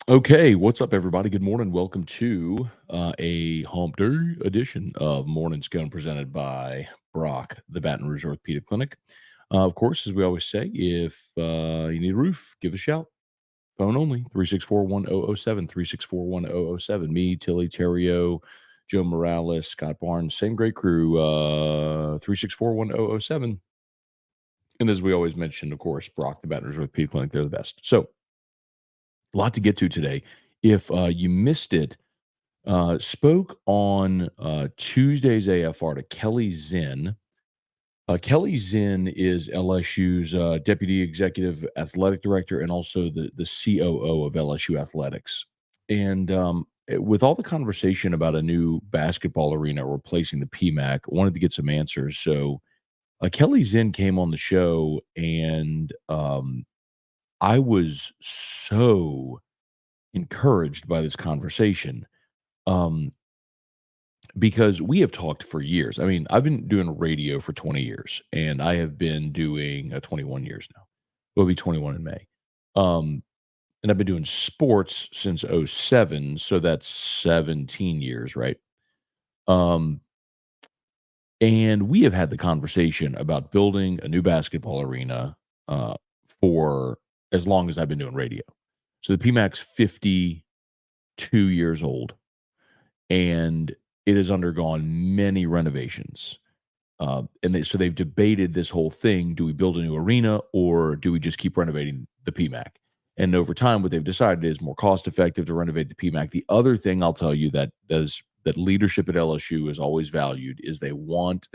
Okay, what's up, everybody? Good morning. Welcome to a Hump Day edition of Morning Scone presented by Brock, the Baton Rouge Orthopedic Clinic. Of course, as we always say, if you need a roof, give a shout. Phone only 364-1007, 364-1007. Me, Tilly, Terrio, Joe Morales, Scott Barnes, same great crew, 364-1007. And as we always mention, of course, Brock, the Baton Rouge Orthopedic Clinic, they're the best. So, a lot to get to today. If you missed it, spoke on Tuesday's AFR to Kelly Zinn. Kelly Zinn is LSU's deputy executive athletic director and also the COO of LSU athletics. And with all the conversation about a new basketball arena replacing the PMAC, I wanted to get some answers. So Kelly Zinn came on the show, and I was so encouraged by this conversation. Um, Because we have talked for years. I mean, I've been doing radio for 20 years, and I have been doing 21 years now. Will be 21 in May. Um, and I've been doing sports since '07, so that's 17 years, right? Um, and we have had the conversation about building a new basketball arena uh, for as long as I've been doing radio. So the PMAC's 52 years old, and it has undergone many renovations. So they've debated this whole thing. Do we build a new arena or do we just keep renovating the PMAC? And over time, what they've decided is more cost effective to renovate the PMAC. The other thing I'll tell you that leadership at LSU has always valued is they've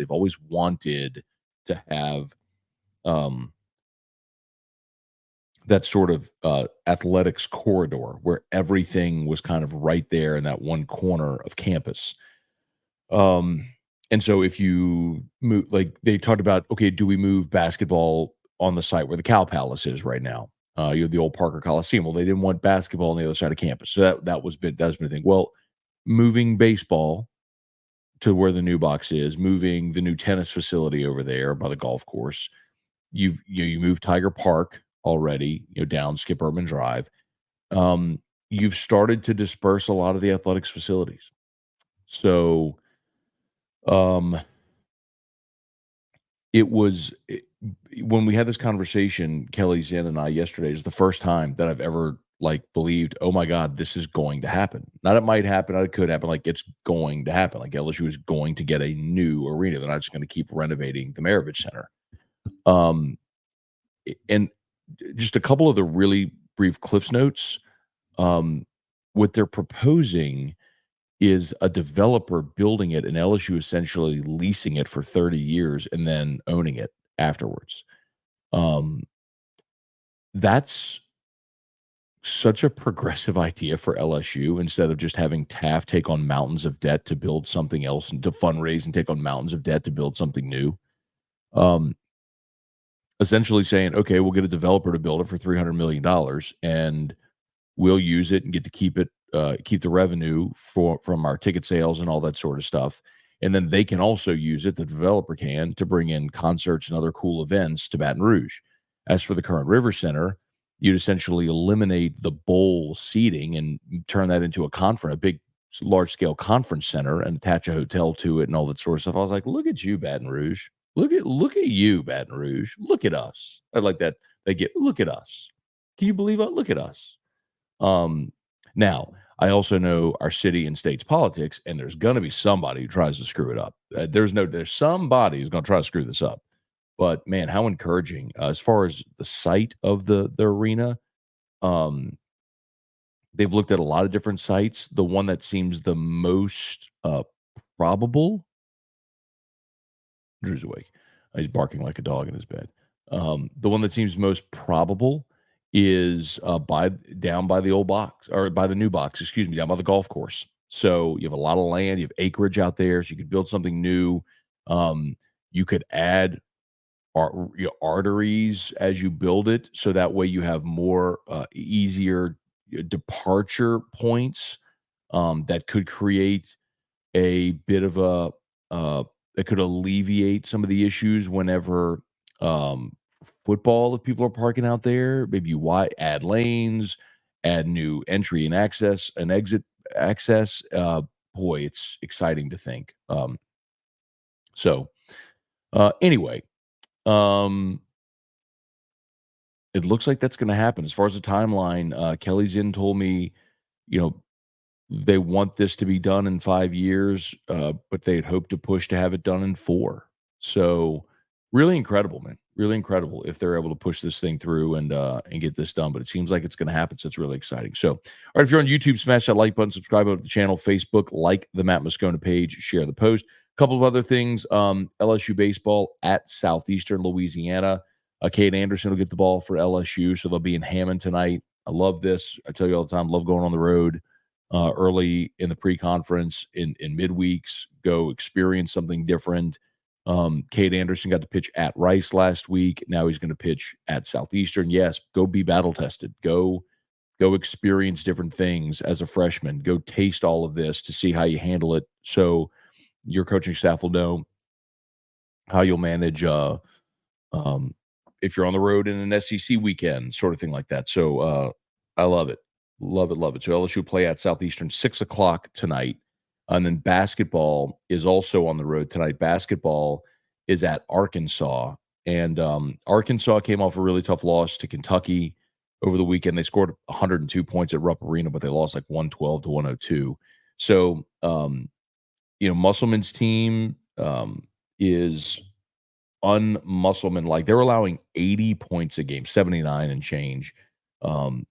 always wanted to have um, that sort of athletics corridor where everything was kind of right there in that one corner of campus. Um, and so if you move, like they talked about, okay, do we move basketball on the site where the Cow Palace is right now? You have the old Parker Coliseum. Well, they didn't want basketball on the other side of campus, so that's been a thing. Well, moving baseball to where the new box is, moving the new tennis facility over there by the golf course. You move Tiger Park already, down Skip Urban Drive. You've started to disperse a lot of the athletics facilities. So um It was when we had this conversation, Kelly Zinn and I yesterday, is the first time that I've ever, like, believed, "Oh my god, this is going to happen." Not it might happen, not it could happen, like, it's going to happen. Like, LSU is going to get a new arena. They're not just gonna keep renovating the Maravich Center. Um, and just a couple of the really brief Cliffs notes, um, what they're proposing is a developer building it and LSU essentially leasing it for 30 years and then owning it afterwards. Um, that's such a progressive idea for LSU instead of just having Taft take on mountains of debt to build something else and to fundraise and take on mountains of debt to build something new. Um, Essentially saying, okay, we'll get a developer to build it for $300 million and we'll use it and get to keep it, keep the revenue from our ticket sales and all that sort of stuff. And then they can also use it, the developer can, to bring in concerts and other cool events to Baton Rouge. As for the current River Center, you'd essentially eliminate the bowl seating and turn that into a big, large scale conference center and attach a hotel to it and all that sort of stuff. I was like, look at you, Baton Rouge. Look at you, Baton Rouge. Look at us. I like that. Look at us. Can you believe it? Look at us. Um, Now, I also know our city and state's politics, and there's going to be somebody who tries to screw it up. There's somebody who's going to try to screw this up. But man, how encouraging! As far as the site of the arena, um, they've looked at a lot of different sites. The one that seems the most probable. Drew's awake. He's barking like a dog in his bed. The one that seems most probable is by down by the old box or by the new box, excuse me, down by the golf course. So you have a lot of land, you have acreage out there, so you could build something new. You could add your arteries as you build it, so that way you have more easier departure points that could create a bit of a that could alleviate some of the issues whenever football, if people are parking out there, maybe you add lanes, add new entry and access and exit access. Boy, it's exciting to think. Anyway, um, it looks like that's going to happen. As far as the timeline, Kelly's in told me, you know, they want this to be done in 5 years, but they'd hope to push to have it done in 4. So, really incredible, man. Really incredible if they're able to push this thing through and get this done, but it seems like it's gonna happen, so it's really exciting. So, all right, if you're on YouTube, smash that like button, subscribe to the channel, Facebook, like the Matt Moscona page, share the post. A couple of other things, LSU baseball at Southeastern Louisiana. Cade Anderson will get the ball for LSU, so they'll be in Hammond tonight. I love this. I tell you all the time, love going on the road early in the pre-conference, in midweeks, go experience something different. Cade Anderson got to pitch at Rice last week. Now he's going to pitch at Southeastern. Yes, go be battle tested. Go experience different things as a freshman. Go taste all of this to see how you handle it. So your coaching staff will know how you'll manage um, if you're on the road in an SEC weekend, sort of thing like that. So I love it. Love it, love it. So LSU play at Southeastern 6 o'clock tonight. And then basketball is also on the road tonight. Basketball is at Arkansas. And Arkansas came off a really tough loss to Kentucky over the weekend. They scored 102 points at Rupp Arena, but they lost like 112 to 102. So, Musselman's team is unmusselman like. They're allowing 80 points a game, 79 and change,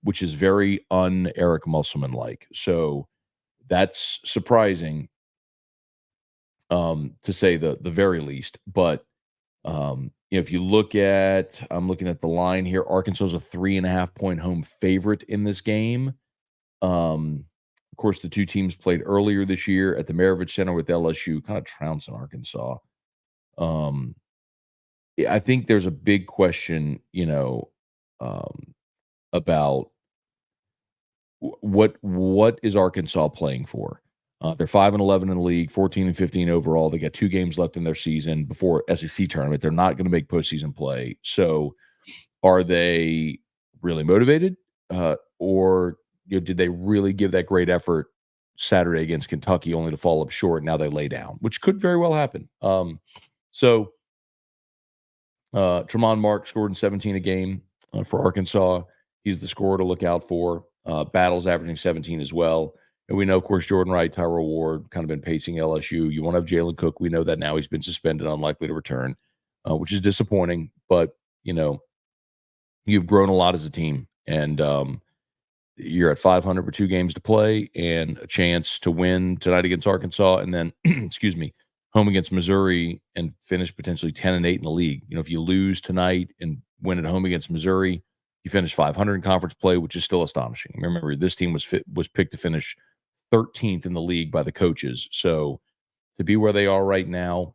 which is very un-Eric Musselman like. So that's surprising, to say the very least. But if you look at, I'm looking at the line here, Arkansas is a 3.5-point home favorite in this game. Of course, the two teams played earlier this year at the Maravich Center with LSU, kind of trouncing Arkansas. I think there's a big question, about what is Arkansas playing for? They're 5-11 in the league, 14-15 overall. They got 2 games left in their season before SEC tournament. They're not going to make postseason play. So, are they really motivated, or did they really give that great effort Saturday against Kentucky only to fall up short? Now they lay down, which could very well happen. Tremont Mark scored in 17 a game for Arkansas. He's the scorer to look out for. Battle's averaging 17 as well. And we know, of course, Jordan Wright, Tyrell Ward kind of been pacing LSU. You won't have Jalen Cook. We know that now. He's been suspended, unlikely to return, which is disappointing. But, you've grown a lot as a team. And you're at 500 with 2 games to play and a chance to win tonight against Arkansas. And then, excuse me, home against Missouri and finish potentially 10-8 in the league. If you lose tonight and win at home against Missouri, you finish 500 in conference play, which is still astonishing. Remember, this team was picked to finish 13th in the league by the coaches. So to be where they are right now,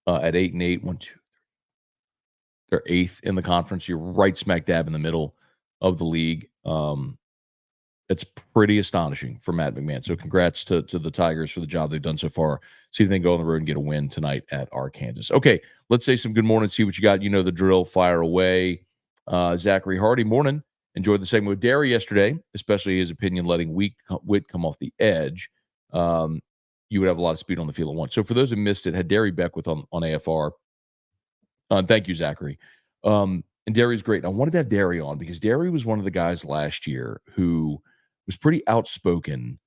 at 8-8, 1, 2, they're 8th in the conference. You're right smack dab in the middle of the league. It's pretty astonishing for Matt McMahon. So congrats to the Tigers for the job they've done so far. See if they can go on the road and get a win tonight at Arkansas. Okay, let's say some good morning, see what you got. You know the drill, fire away. Zachary Hardy, morning. Enjoyed the segment with Derry yesterday, especially his opinion letting Witt come off the edge. You would have a lot of speed on the field at once. So for those who missed it, had Derry Beckwith on AFR. Thank you, Zachary. And Derry's great. And I wanted to have Derry on because Derry was one of the guys last year who was pretty outspoken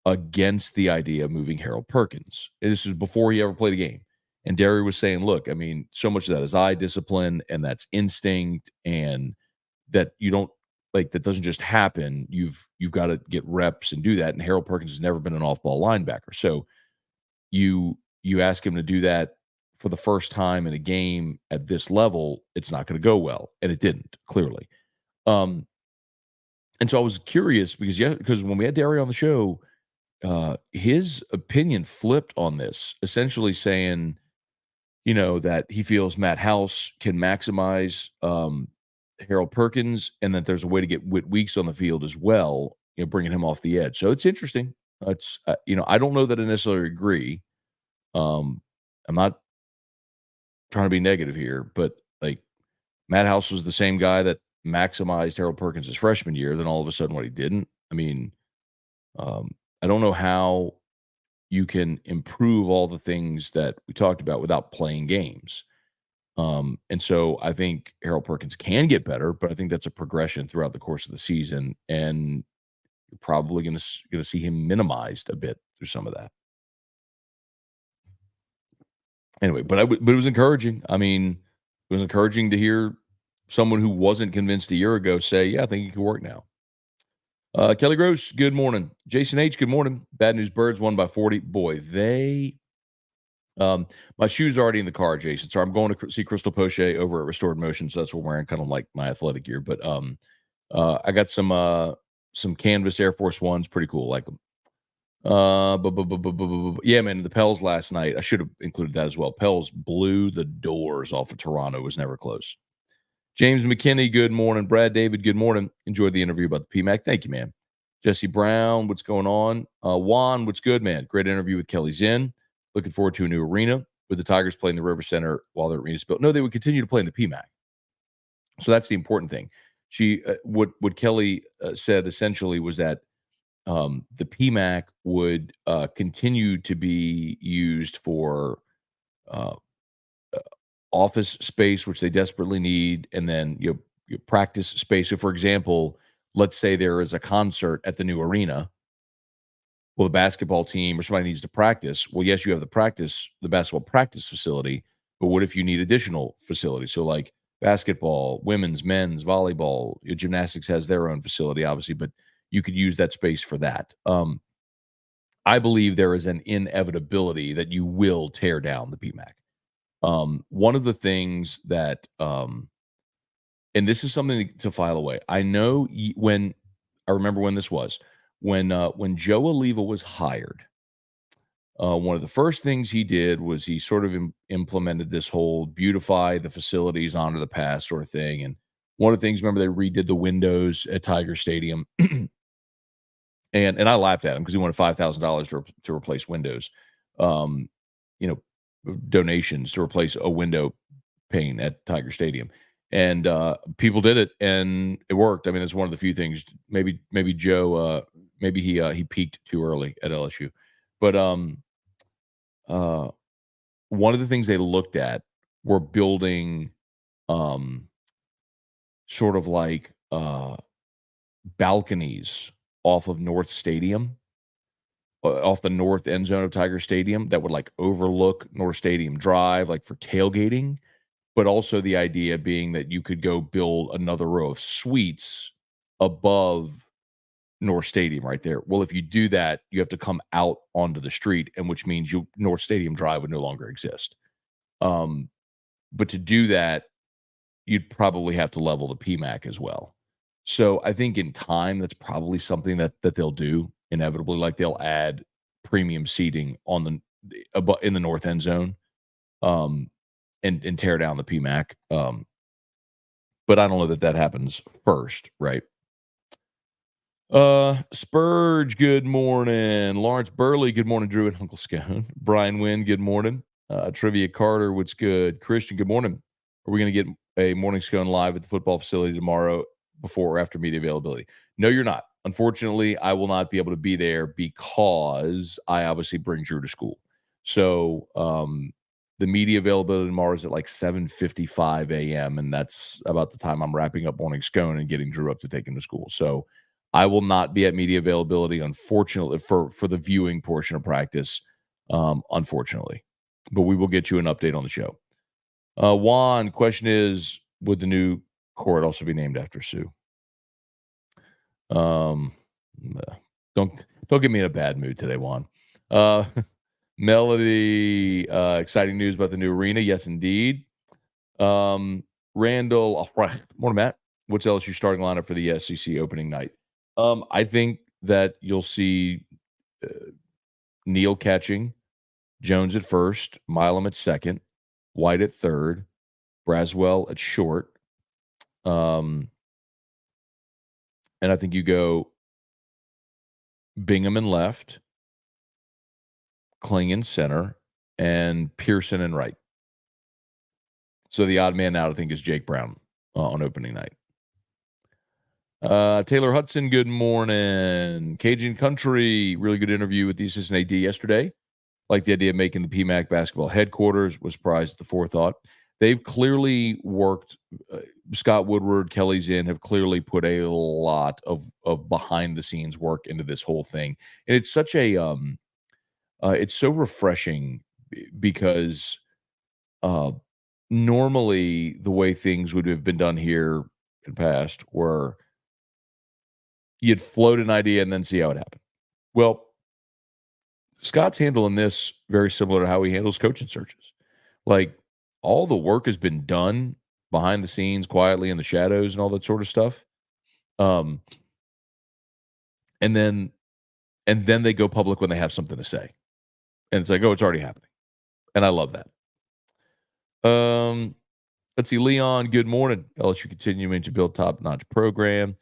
against the idea of moving Harold Perkins. And this was before he ever played a game. And Derry was saying, look, I mean, so much of that is eye discipline and that's instinct, and that you don't that doesn't just happen. You've got to get reps and do that. And Harold Perkins has never been an off-ball linebacker. So you ask him to do that for the first time in a game at this level, it's not going to go well. And it didn't, clearly. And so I was curious because when we had Derry on the show, his opinion flipped on this, essentially saying, that he feels Matt House can maximize Harold Perkins, and that there's a way to get Whit Weeks on the field as well, bringing him off the edge. So it's interesting. It's I don't know that I necessarily agree. I'm not trying to be negative here, but Matt House was the same guy that maximized Harold Perkins' freshman year, then all of a sudden what he didn't. I mean, um, I don't know how you can improve all the things that we talked about without playing games. And so I think Harold Perkins can get better, but I think that's a progression throughout the course of the season, and you're probably gonna see him minimized a bit through some of that. Anyway, but it was encouraging. I mean, it was encouraging to hear someone who wasn't convinced a year ago say, "Yeah, I think it could work now." Kelly Gross, good morning. Jason H, good morning. Bad News Birds won by 40. Boy, they my shoes are already in the car, Jason. So I'm going to see Crystal Poche over at Restored Motion. So that's what I'm wearing, kind of like my athletic gear. But I got some canvas Air Force Ones, pretty cool, like them. Yeah, man, the Pels last night. I should have included that as well. Pels blew the doors off of Toronto. It was never close. James McKinney, good morning. Brad David, good morning. Enjoyed the interview about the PMAC. Thank you, man. Jesse Brown, what's going on? Juan, what's good, man? Great interview with Kelly Zinn. Looking forward to a new arena. With the Tigers playing the River Center while the arena's built. No, they would continue to play in the PMAC. So that's the important thing. She what Kelly said essentially was that the PMAC would continue to be used for uh, office space, which they desperately need, and then your practice space. So, for example, let's say there is a concert at the new arena. Well, the basketball team or somebody needs to practice. Well, yes, you have the basketball practice facility, but what if you need additional facilities? So, like basketball, women's, men's, volleyball, gymnastics has their own facility, obviously, but you could use that space for that. I believe there is an inevitability that you will tear down the PMAC. One of the things that, and this is something to file away. I know when I remember when this was when Joe Oliva was hired. One of the first things he did was he sort of implemented this whole beautify the facilities, honor the past sort of thing. And one of the things, remember, they redid the windows at Tiger Stadium, and I laughed at him because he wanted $5,000 to replace windows. Um, you know, donations to replace a window pane at Tiger Stadium. And people did it, and it worked. I mean, it's one of the few things. Maybe Joe, maybe he peaked too early at LSU, but uh, one of the things they looked at were building um, sort of like balconies off of North Stadium, off the north end zone of Tiger Stadium that would like overlook North Stadium Drive, like for tailgating. But also the idea being that you could go build another row of suites above North Stadium right there. Well, if you do that, you have to come out onto the street, and which means North Stadium Drive would no longer exist. Um, but to do that, you'd probably have to level the PMAC as well. So I think in time, that's probably something that they'll do inevitably. Like they'll add premium seating on in the north end zone, um, and tear down the PMAC. But I don't know that happens first, right? Spurge, good morning. Lawrence Burley, good morning. Drew and Uncle Scone. Brian Wynn, good morning. Trivia Carter, what's good? Christian, good morning. Are we going to get a morning Scone live at the football facility tomorrow before or after media availability? No, you're not. Unfortunately, I will not be able to be there because I obviously bring Drew to school. So, the media availability tomorrow is at like 7:55 a.m. and that's about the time I'm wrapping up morning Scone and getting Drew up to take him to school. So I will not be at media availability, unfortunately, for the viewing portion of practice, unfortunately. But we will get you an update on the show. Juan, question is, would the new court also be named after Sue? Um, don't get me in a bad mood today, Juan. Uh, Melody, exciting news about the new arena. Yes, indeed. Randall, morning, Matt. What's LSU starting lineup for the SEC opening night? I think that you'll see Neal catching, Jones at first, Milam at second, White at third, Braswell at short. And I think you go Bingham in left, Kling in center, and Pearson in right. So the odd man out, I think, is Jake Brown on opening night. Taylor Hudson, good morning. Cajun Country, really good interview with the assistant AD yesterday. Like the idea of making the PMAC basketball headquarters. Was surprised at the forethought. They've clearly worked. Scott Woodward, Kelly Zinn have clearly put a lot of behind the scenes work into this whole thing, and it's such a it's so refreshing because normally the way things would have been done here in the past were you'd float an idea and then see how it happened. Well, Scott's handling this very similar to how he handles coaching searches. Like all the work has been done behind the scenes, quietly in the shadows, and all that sort of stuff. Um, and then they go public when they have something to say, and it's like, oh, it's already happening, and I love that. Let's see, Leon. Good morning. LSU continuing to build top-notch program.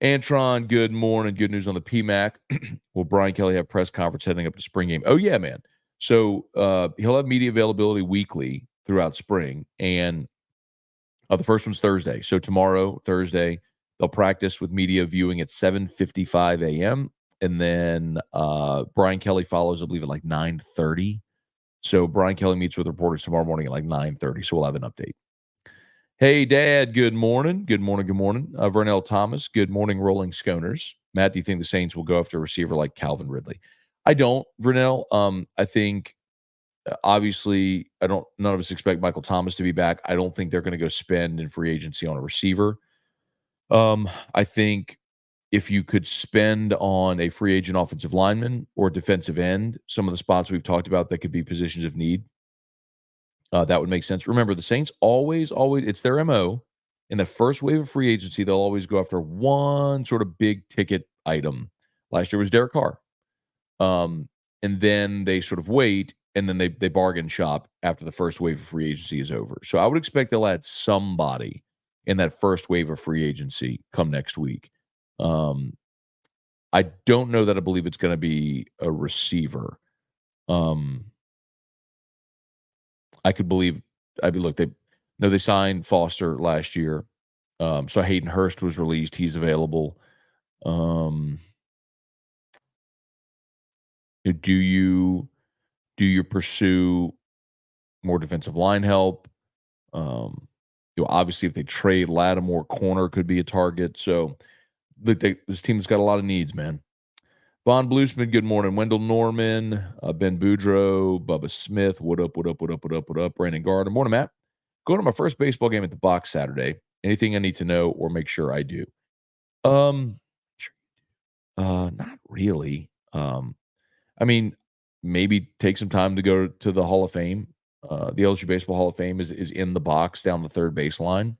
Antron, good morning. Good news on the PMAC. Will Brian Kelly have press conference heading up to spring game? Oh, yeah, man. So he'll have media availability weekly throughout spring. And the first one's Thursday. So tomorrow, Thursday, they'll practice with media viewing at 7:55 a.m. And then Brian Kelly follows, I believe, at like 9:30. So Brian Kelly meets with reporters tomorrow morning at like 9:30. So we'll have an update. Hey, Dad, good morning. Good morning, good morning. Vernell Thomas, good morning, Rolling Sconers. Matt, do you think the Saints will go after a receiver like Calvin Ridley? I don't, Vernell. I think, obviously, none of us expect Michael Thomas to be back. I don't think they're going to go spend in free agency on a receiver. I think if you could spend on a free agent offensive lineman or defensive end, some of the spots we've talked about that could be positions of need, that would make sense. Remember, the Saints always, it's their MO. In the first wave of free agency, they'll always go after one sort of big ticket item. Last year was Derek Carr. And then they sort of wait, and then they bargain shop after the first wave of free agency is over. So I would expect they'll add somebody in that first wave of free agency come next week. I don't know that I believe it's going to be a receiver. They signed Foster last year. So Hayden Hurst was released. He's available. Do you pursue more defensive line help? Obviously, if they trade Lattimore, corner could be a target. So this team's got a lot of needs, man. Von Bluesman, good morning. Wendell Norman, Ben Boudreaux, Bubba Smith, what up? Brandon Gardner. Morning, Matt. Going to my first baseball game at the box Saturday. Anything I need to know or make sure I do? Not really. I mean, maybe take some time to go to the Hall of Fame. The LSU Baseball Hall of Fame is in the box down the third baseline.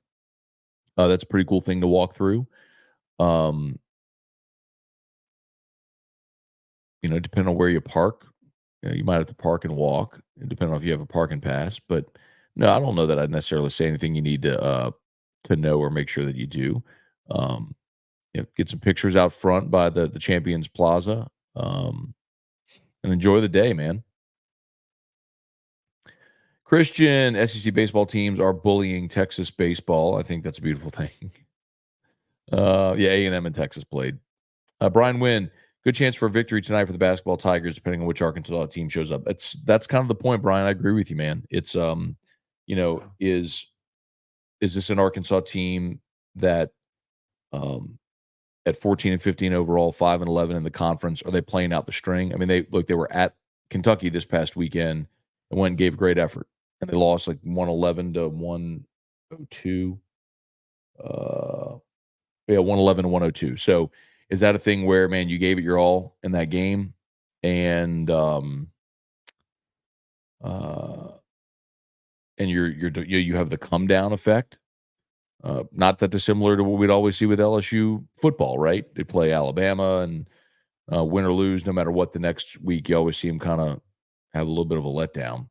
That's a pretty cool thing to walk through. Depending on where you park, you might have to park and walk, depending on if you have a parking pass. But no, I don't know that I'd necessarily say anything you need to know or make sure that you do. Get some pictures out front by the Champions Plaza, and enjoy the day, man. Christian, SEC baseball teams are bullying Texas baseball. I think that's a beautiful thing. A&M and Texas played. Brian Wynn, good chance for a victory tonight for the basketball Tigers, depending on which Arkansas team shows up. That's kind of the point, Brian. I agree with you, man. It's is this an Arkansas team that at 14 and 15 overall, 5 and 11 in the conference, are they playing out the string? I mean, they were at Kentucky this past weekend and went and gave great effort, and they lost like 111 to 102. 111 to 102. So is that a thing where, man, you gave it your all in that game, and you have the come down effect? Not that dissimilar to what we'd always see with LSU football, right? They play Alabama and win or lose, no matter what the next week, you always see them kind of have a little bit of a letdown.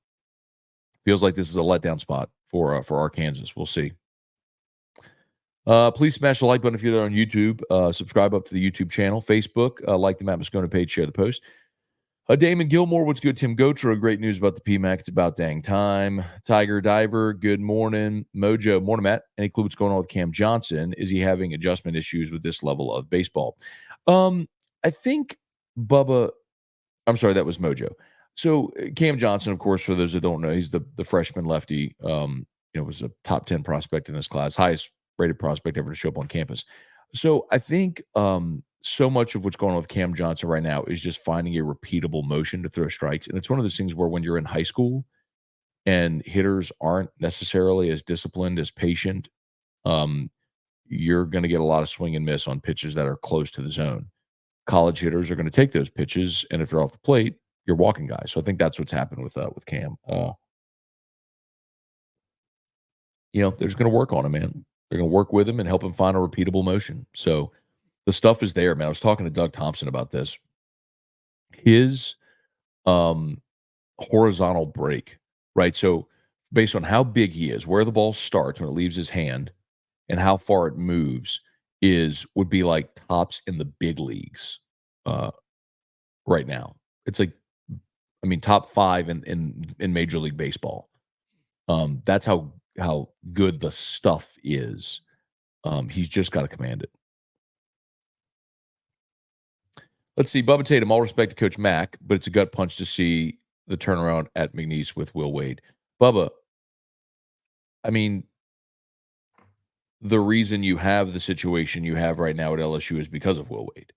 Feels like this is a letdown spot for Arkansas. We'll see. Please smash the like button if you're there on YouTube. Subscribe up to the YouTube channel. Facebook, like the Matt Moscona page, share the post. Damon Gilmore, what's good? Tim Gotra, great news about the PMAC. It's about dang time. Tiger Diver, good morning. Mojo, morning, Matt. Any clue what's going on with Cam Johnson? Is he having adjustment issues with this level of baseball? I think Bubba, I'm sorry, that was Mojo. So Cam Johnson, of course, for those that don't know, he's the freshman lefty. Was a top 10 prospect in this class, highest rated prospect ever to show up on campus. So I think so much of what's going on with Cam Johnson right now is just finding a repeatable motion to throw strikes. And it's one of those things where when you're in high school and hitters aren't necessarily as disciplined, as patient, um, you're going to get a lot of swing and miss on pitches that are close to the zone. College hitters are going to take those pitches, and if they're off the plate, you're walking guys. So I think that's what's happened with Cam. They're just going to work on him, man. They're going to work with him and help him find a repeatable motion. So the stuff is there, man. I was talking to Doug Thompson about this. His horizontal break, right? So based on how big he is, where the ball starts when it leaves his hand, and how far it moves, would be like tops in the big leagues right now. It's like, I mean, top 5 in Major League Baseball. That's how good the stuff is. He's just got to command it. Let's see. Bubba Tatum, all respect to Coach Mack, but it's a gut punch to see the turnaround at McNeese with Will Wade. Bubba, I mean, the reason you have the situation you have right now at LSU is because of Will Wade.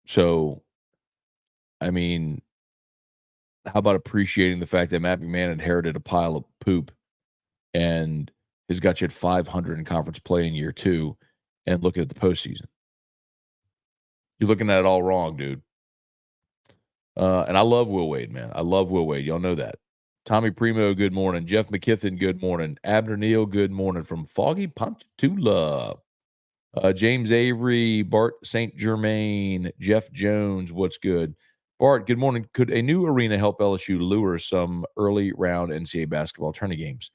So, I mean, how about appreciating the fact that Matt McMahon inherited a pile of poop and has got you at 500 in conference play in year 2 and looking at the postseason? You're looking at it all wrong, dude. And I love Will Wade, man. I love Will Wade. Y'all know that. Tommy Primo, good morning. Jeff McKithen, good morning. Abner Neal, good morning from Foggy Ponchatoula. James Avery, Bart St. Germain, Jeff Jones, what's good? Bart, good morning. Could a new arena help LSU lure some early round NCAA basketball tourney games?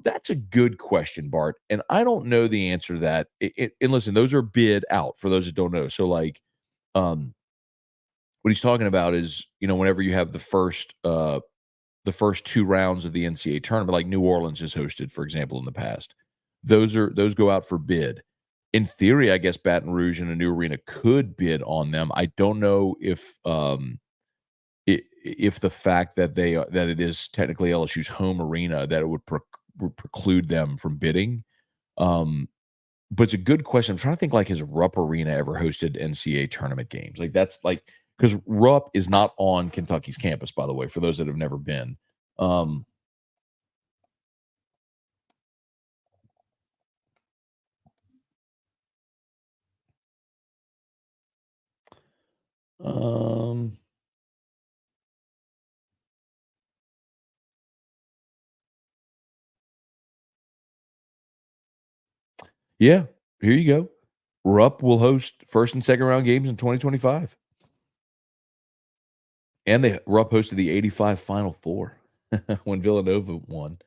That's a good question, Bart. And I don't know the answer to that. And listen, those are bid out for those that don't know. So like, what he's talking about is, whenever you have the first 2 rounds of the NCAA tournament, like New Orleans has hosted, for example, in the past, those go out for bid. In theory, I guess Baton Rouge and a new arena could bid on them. I don't know if the fact that that it is technically LSU's home arena, that it would preclude them from bidding. But it's a good question. I'm trying to think, like, has Rupp Arena ever hosted NCAA tournament games? Like, that's like, because Rupp is not on Kentucky's campus, by the way, for those that have never been. Um, um, yeah, here you go. Rupp will host first and second round games in 2025. And Rupp hosted the 85 Final Four when Villanova won.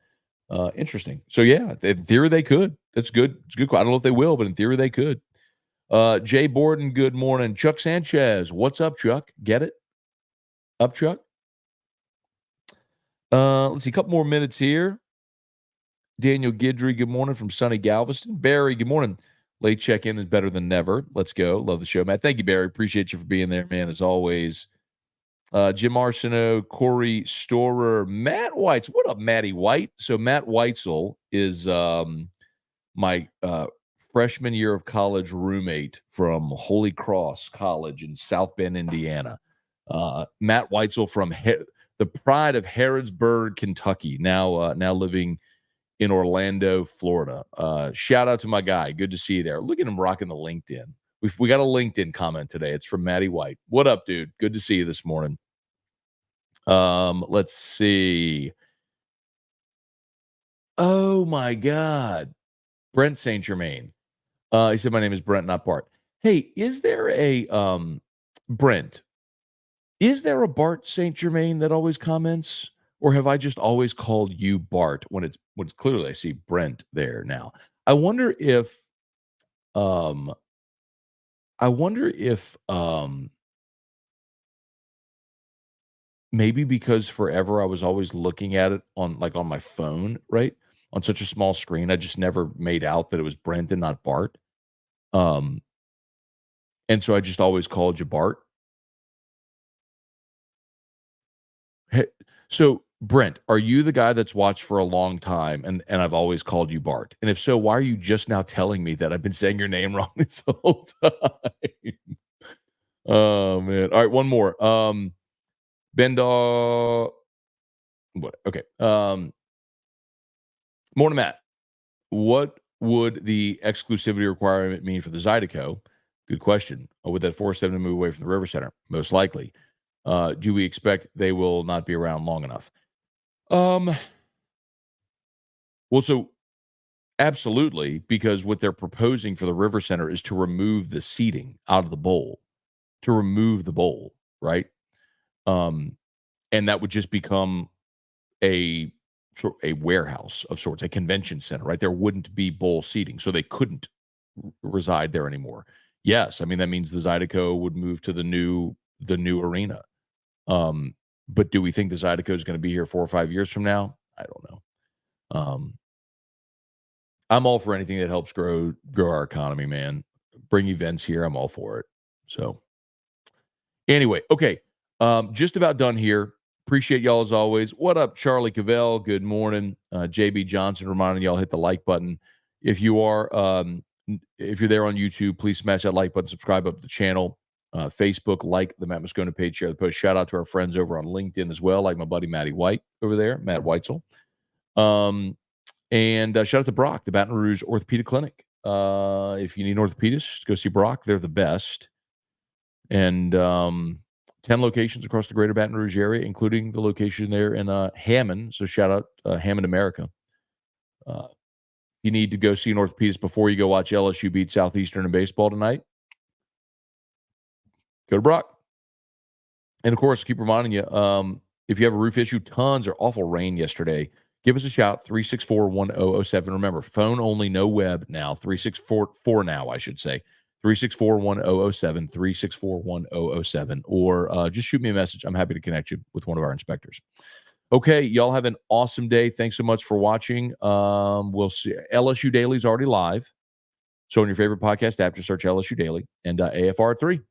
Interesting. So, yeah, in theory, they could. That's good. It's good. I don't know if they will, but in theory, they could. Jay Borden, good morning. Chuck Sanchez, what's up, Chuck? Get it? Up, Chuck? Let's see, a couple more minutes here. Daniel Gidry, good morning from sunny Galveston. Barry, good morning. Late check-in is better than never. Let's go. Love the show, Matt. Thank you, Barry. Appreciate you for being there, man, as always. Jim Arsenault, Corey Storer, Matt Weitzel. What up, Matty White? So Matt Weitzel is my freshman year of college roommate from Holy Cross College in South Bend, Indiana. Matt Weitzel from the pride of Harrodsburg, Kentucky, now living in Orlando, Florida. Shout out to my guy. Good to see you there. Look at him rocking the LinkedIn. We got a LinkedIn comment today. It's from Matty White. What up, dude? Good to see you this morning. Let's see. Oh my God. Brent St. Germain. He said, my name is Brent, not Bart. Hey, is there a Brent? Is there a Bart St. Germain that always comments? Or have I just always called you Bart when it's clearly I see Brent there now? I wonder if maybe because forever I was always looking at it on my phone, right? On such a small screen, I just never made out that it was Brent and not Bart. Um, and so I just always called you Bart. Hey, so Brent, are you the guy that's watched for a long time and I've always called you Bart? And if so, why are you just now telling me that I've been saying your name wrong this whole time? Oh man. All right, one more. Benda what okay. Morning Matt. What would the exclusivity requirement mean for the Zydeco? Good question. Or would that force them to move away from the River Center? Most likely. Do we expect they will not be around long enough? Um, well, so absolutely, because what they're proposing for the River Center is to remove the seating out of the bowl, to remove the bowl, right? Um, and that would just become a a warehouse of sorts, a convention center, right? There wouldn't be bowl seating, so they couldn't reside there anymore. Yes, I mean that means the Zydeco would move to the new arena. Um, but do we think the Zydeco is going to be here 4 or 5 years from now? I don't know. Um, I'm all for anything that helps grow our economy, man. Bring events here, I'm all for it. So anyway, okay. Just about done here. Appreciate y'all as always. What up, Charlie Cavell? Good morning. JB Johnson reminding y'all hit the like button. If you are if you're there on YouTube, please smash that like button, subscribe up to the channel. Facebook, like the Matt Moscona page, share the post. Shout out to our friends over on LinkedIn as well, like my buddy Matty White over there, Matt Weitzel. And shout out to Brock, the Baton Rouge Orthopedic Clinic. If you need an orthopedist, go see Brock. They're the best. And 10 locations across the greater Baton Rouge area, including the location there in Hammond. So shout out Hammond, America. You need to go see an orthopedist before you go watch LSU beat Southeastern in baseball tonight. Go to Brock. And of course, keep reminding you, if you have a roof issue, tons or awful rain yesterday, give us a shout, 364-1007. Remember, phone only, no web now, 364 now, I should say. 364-1007, 364-1007, or just shoot me a message. I'm happy to connect you with one of our inspectors. Okay, y'all have an awesome day. Thanks so much for watching. We'll see. LSU Daily is already live. So in your favorite podcast app, just search LSU Daily and AFR3.